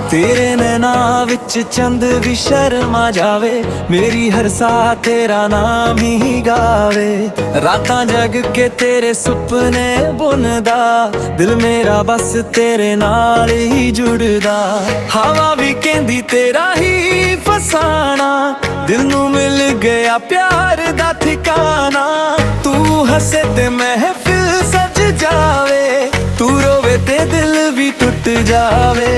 तेरे नैना विच चंद भी शर्मा जावे, मेरी हर सा तेरा नाम ही गावे। रातां जग के तेरे सुपने बुनदा, दिल मेरा बस तेरे नाल ही जुड़दा। हवा भी कहंदी तेरा ही फसाना, दिल नू मिल गया प्यार दा ठिकाना। तू हसे ते महफिल सज जावे, तू रोवे ते दिल भी टुट जावे।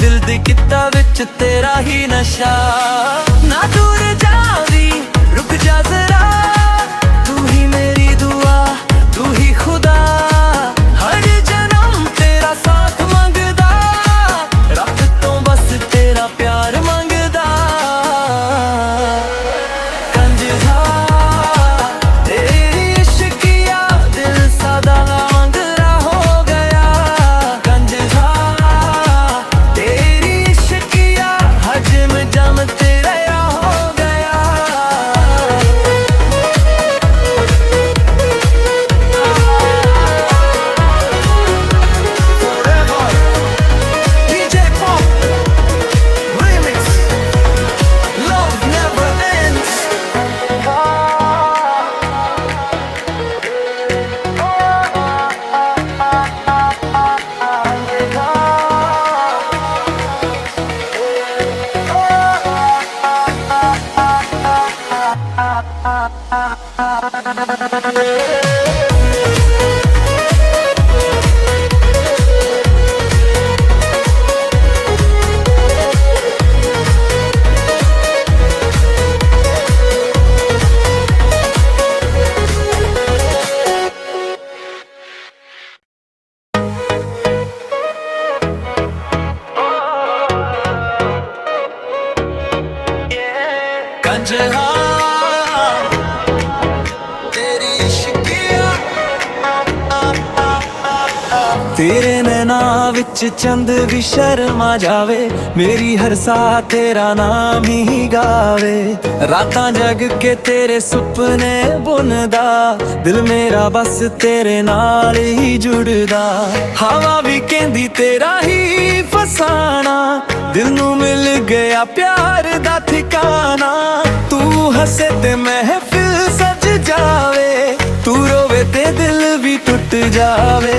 दिल दी किता विच तेरा ही नशा, ना दूर जावी रुक जा जरा। तू ही मेरी दुआ, तू ही खुदा, हर जन्म तेरा साथ मंगदा, रब तो बस तेरा प्यार मंगदा। कंजरा तेरी इश्किया, दिल सादा मंगरा हो गया। कंजरा जम तेरा हो गया। DJ Pop Remix, Love Never Ends। कंजरा तेरे नैना विच चंद भी शर्मा जावे, मेरी हर सा तेरा नाम ही गावे। रातां जग के तेरे सुपने बुनदा, दिल मेरा बस तेरे नाल ही जुड़दा। हवा भी कहंदी तेरा ही फसाना, दिल नू मिल गया प्यार दा ठिकाना। तू हसे ते महफिल सज जावे, तू रोवे ते दिल भी टुट जावे।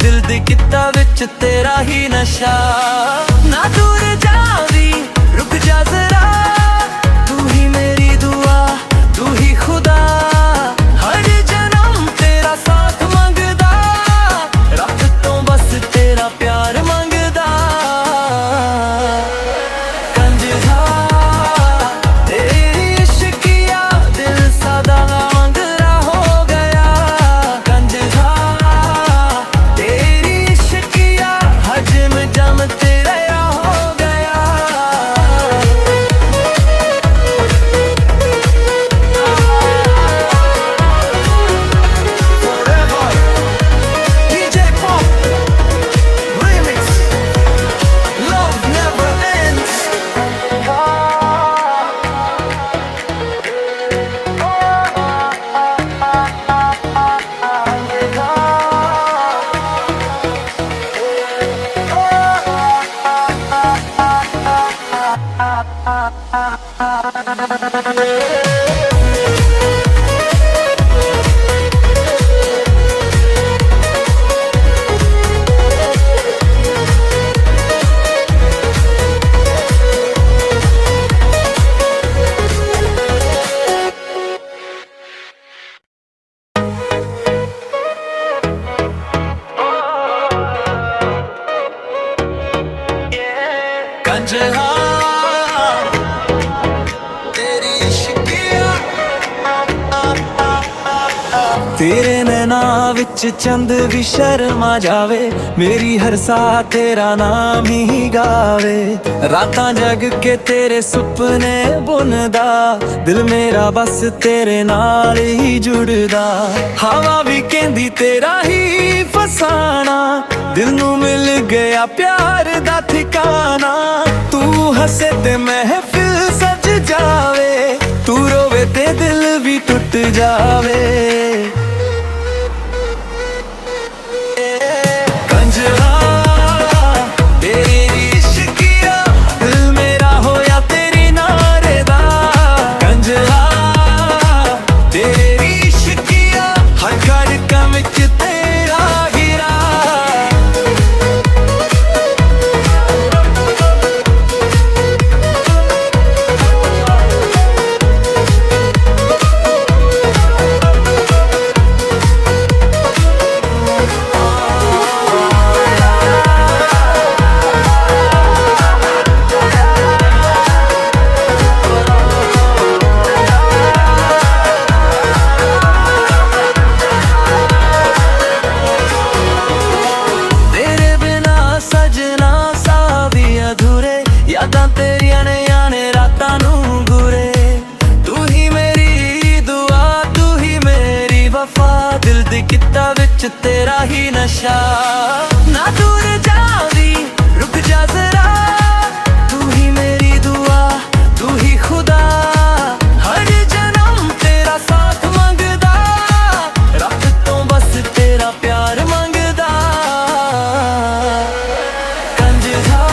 दिल दी किता विच तेरा ही नशा, ना दूर जावी रुक जा जरा। तू ही मेरी दुआ, तू ही खुदा, हर जन्म तेरा साथ मंगदा, रब तो बस तेरा प्यार मंगदा। कंजहा तेरी इश्किया तेरे नैना विच चंद भी शर्मा जावे मेरी हर सा तेरा नाम ही गावे रातां जग के तेरे सुपने बुनदा दिल मेरा बस तेरे नाल ही जुड़दा हवा भी कहंदी तेरा ही फसाना दिल नू मिल गया प्यार दा ठिकाना तू हसे ते महफिल सज जावे तू रोवे ते दिल भी टूट जावे कंजरा तेरी इश्किया दिल मेरा होया तेरी नारे दा कंजरा तेरी इश्किया हर धड़कन विच तेरा गिरा यादां तेरियां ने आने रातां नू गुरे तू ही मेरी दुआ तू ही मेरी वफा दिल दी किता विच तेरा ही नशा ना दूर जावी रुक जा जरा तू ही मेरी दुआ तू ही खुदा हर जन्म तेरा साथ मंगदा रब तो बस तेरा प्यार मंगदा कंजरा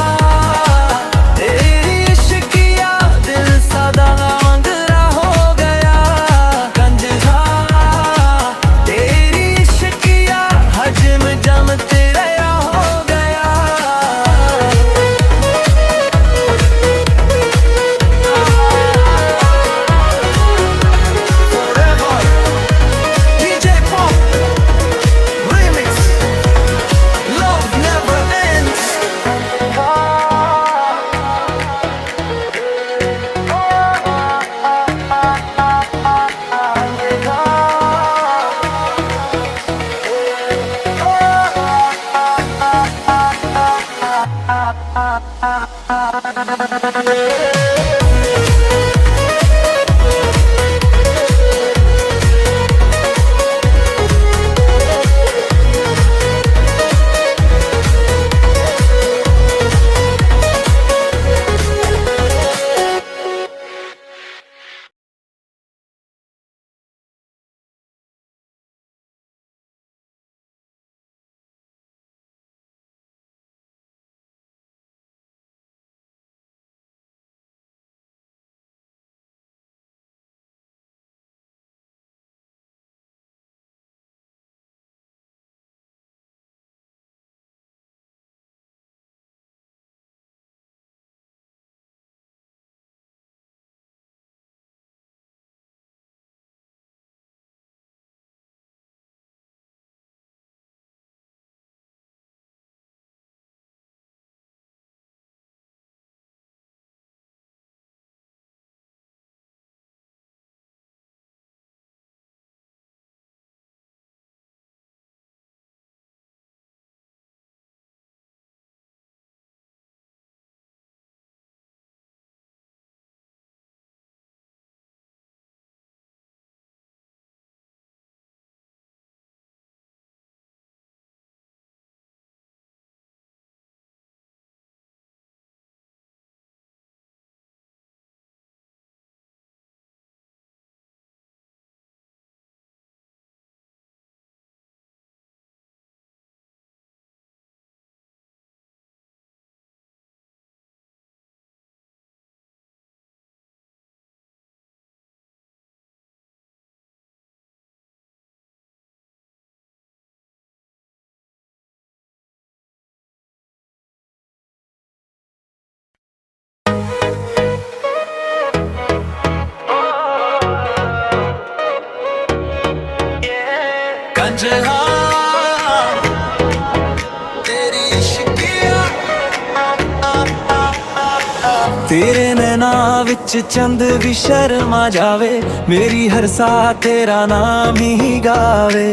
कंजहा तेरी इश्किया तेरे नैना विच चंद भी शर्मा जावे मेरी हर सा तेरा नाम ही गावे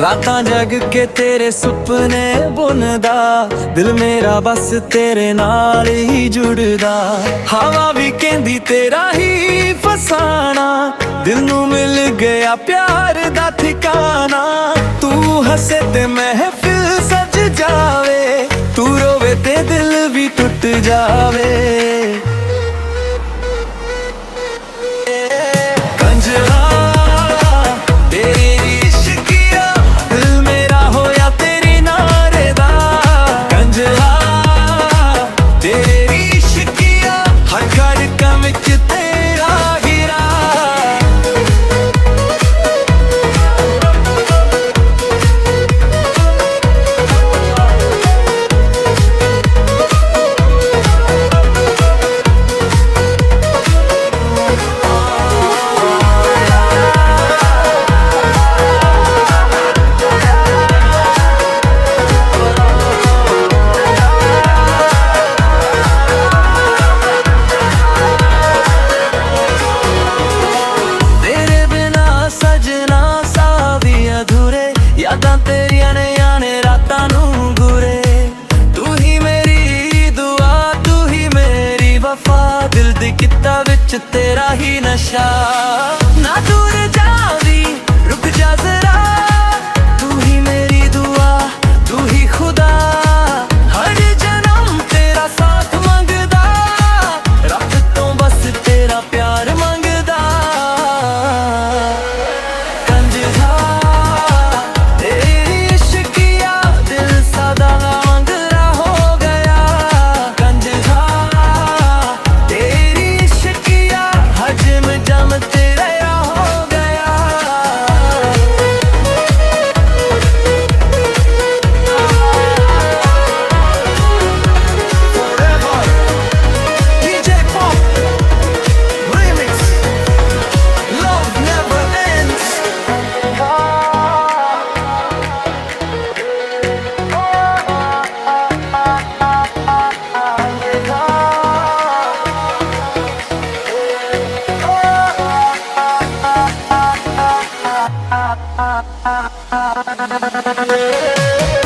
रातां जग के तेरे सुपने बुनदा दिल मेरा बस तेरे नाल ही जुड़दा हवा भी कहंदी तेरा ही फसाना दिल नू मिल गया प्यार दा ठिकाना तू हसे ते महफिल सज जावे तू रोवे ते दिल भी टूट जावे यादां तेरियां ने आने रातां नू गुरे तू ही मेरी दुआ तू ही मेरी वफा दिल दी किता विच तेरा ही नशा ना दूर जावी रुक जा जरा तू ही मेरी दुआ तू ही खुदा हर जन्म तेरा साथ मंगदा रब तो बस तेरा प्यार मंगदा कंजहा ah ah ah ah